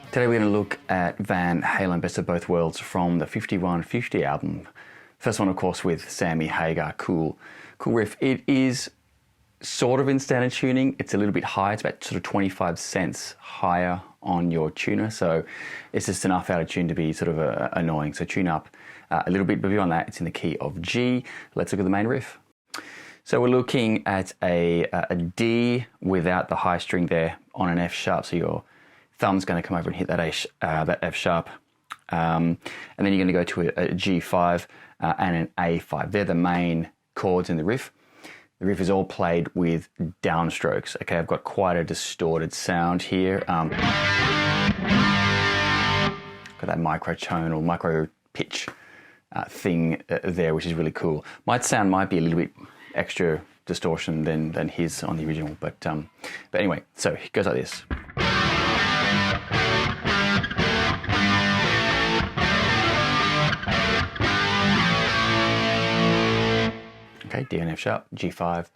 Today we're going to look at Van Halen Best of Both Worlds from the 5150 album. First one, of course, with Sammy Hagar, cool riff. It is sort of in standard tuning. It's a little bit high. It's about sort of 25 cents higher on your tuner, so it's just enough out of tune to be sort of annoying. So tune up a little bit, but beyond that, it's in the key of G. Let's look at the main riff. So we're looking at a D without the high string there on an F sharp. So your thumb's going to come over and hit that F sharp, and then you're going to go to a G5 and an A5. They're the main chords in the riff. The riff is all played with downstrokes. Okay, I've got quite a distorted sound here. Got that microtonal, micro pitch thing there, which is really cool. My sound might be a little bit extra distortion than his on the original, but anyway, so it goes like this. Okay, D and F sharp, G5,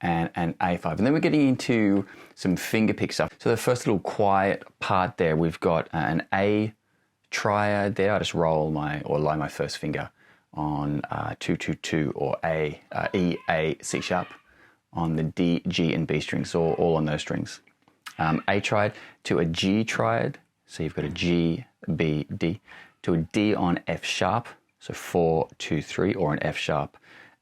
and an A5. And then we're getting into some fingerpick stuff. So the first little quiet part there, we've got an A triad there. I just roll or lie my first finger on 2-2-2 or E, A, C sharp on the D, G, and B strings, all on those strings. A triad to a G triad, so you've got a G, B, D, to a D on F sharp, so 4-2-3, or an F sharp,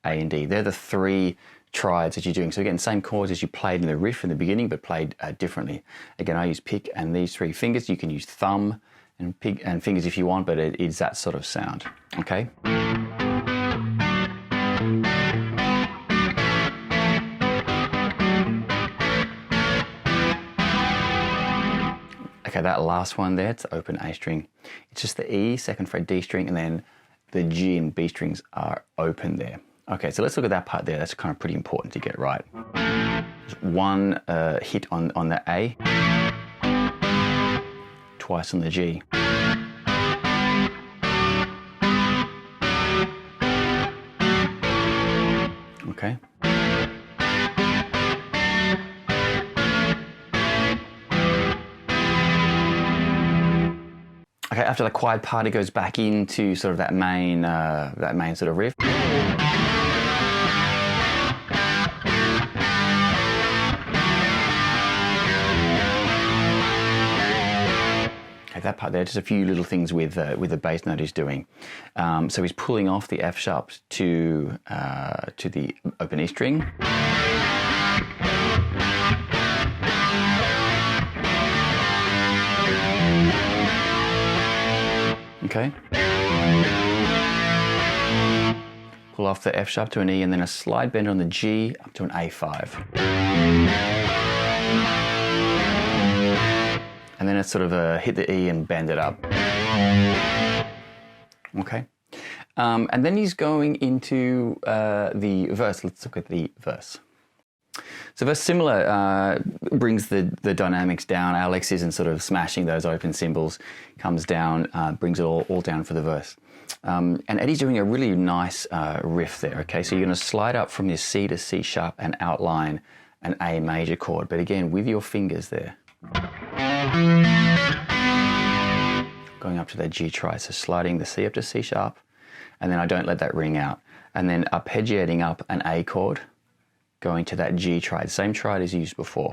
A and D. They're the three triads that you're doing. So again, same chords as you played in the riff in the beginning, but played differently. Again, I use pick and these three fingers. You can use thumb and pick and fingers if you want, but it is that sort of sound. Okay. Okay, that last one there, it's open A string. It's just the E, second fret D string, and then the G and B strings are open there. Okay, so let's look at that part there. That's kind of pretty important to get right. Just one hit on the A, twice on the G. Okay. Okay, after the quiet part, it goes back into sort of that main sort of riff. Okay, that part there, just a few little things with the bass note he's doing. So he's pulling off the F sharps to the open E string. Okay. Pull off the F sharp to an E, and then a slide bend on the G up to an A5. And then it's sort of hit the E and bend it up. Okay. And then he's going into the verse. Let's look at the verse. So verse similar, brings the dynamics down. Alex isn't sort of smashing those open cymbals, comes down, brings it all down for the verse. And Eddie's doing a really nice riff there, okay? So you're going to slide up from your C to C sharp and outline an A major chord, but again, with your fingers there. Going up to that G triad, so sliding the C up to C sharp, and then I don't let that ring out. And then arpeggiating up an A chord, going to that G triad, same triad as used before.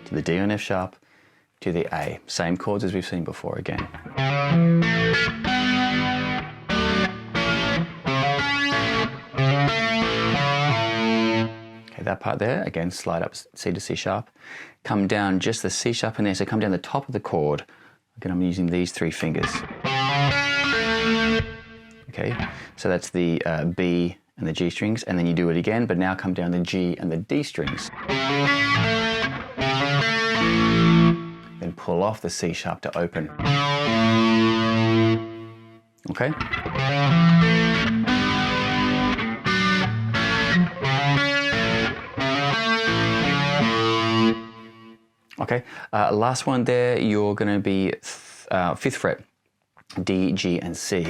To the D on F sharp, to the A. Same chords as we've seen before again. Okay, that part there, again, slide up C to C sharp. Come down just the C sharp in there, so come down the top of the chord. Again, I'm using these three fingers. Okay, so that's the B and the G strings, and then you do it again, but now come down the G and the D strings. Then pull off the C sharp to open. Okay? Okay, last one there, you're going to be 5th fret, D, G, and C.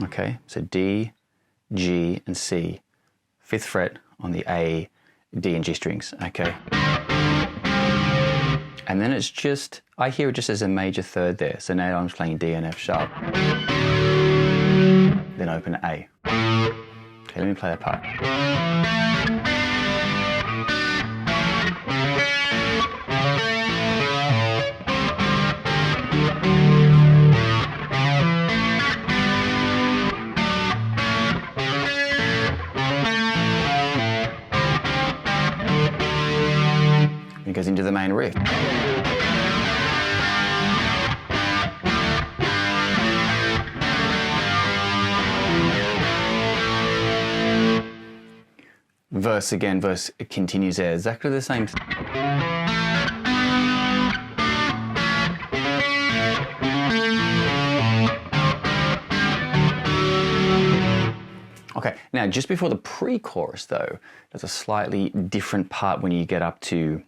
Okay, so D, G, and C 5th fret on the A, D and G strings, okay? And then it's just, I hear it just as a major third there. So now I'm just playing D and F sharp. Then open A. Okay, let me play that part. It goes into the main riff. Verse again, verse continues there, exactly the same. Okay, now just before the pre-chorus though, there's a slightly different part when you get up to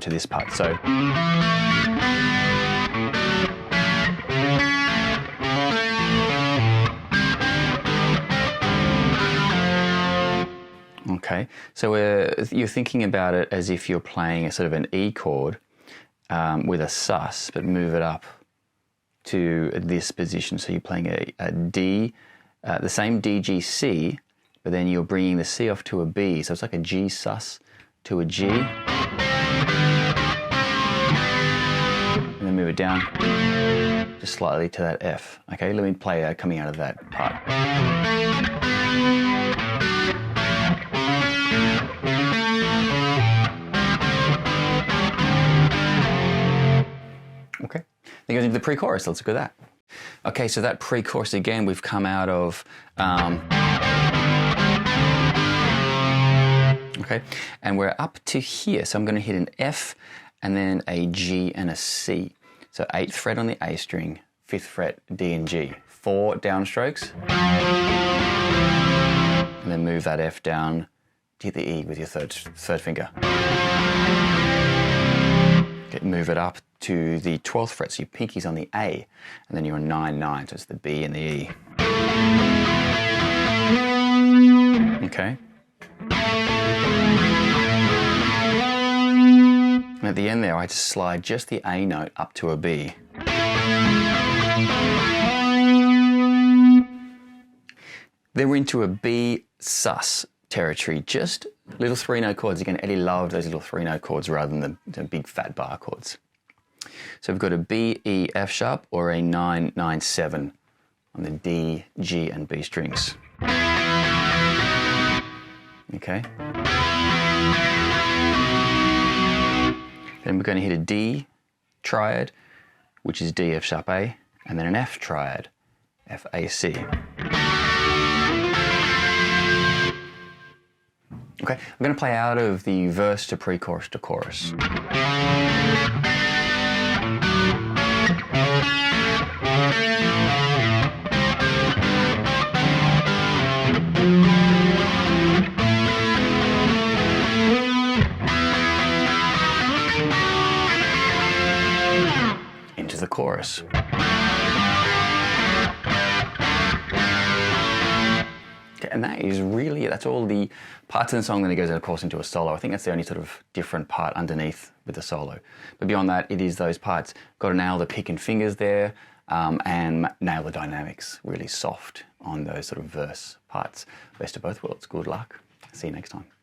this part. So okay, so you're thinking about it as if you're playing a sort of an E chord with a sus, but move it up to this position. So you're playing a D, the same D, G, C, but then you're bringing the C off to a B. So it's like a G sus to a G. And then move it down just slightly to that F. Okay, let me play coming out of that part. Okay, then goes into the pre-chorus. Let's look at that. Okay, so that pre-chorus again, we've come out of. Okay, and we're up to here. So I'm going to hit an F, and then a G and a C. So 8th fret on the A string, 5th fret D and G. 4 downstrokes, and then move that F down to hit the E with your third finger. Okay, move it up to the 12th fret, so your pinky's on the A, and then you're on 9/9, so it's the B and the E. Okay. And at the end there, I just slide just the A note up to a B. Then we're into a B sus territory, just little 3-note chords. Again, Eddie loved those little 3-note chords rather than the big fat bar chords. So we've got a B, E, F sharp, or a 9/9/7 on the D, G, and B strings. Okay. Then we're going to hit a D triad, which is D, F sharp, A, and then an F triad, F, A, C. Okay, I'm going to play out of the verse to pre-chorus to chorus. Into the chorus. And that is really, that's all the parts in the song. Then it goes, of course, into a solo. I think that's the only sort of different part underneath with the solo. But beyond that, it is those parts. Got to nail the pick and fingers there and nail the dynamics really soft on those sort of verse parts. Best of both worlds. Good luck. See you next time.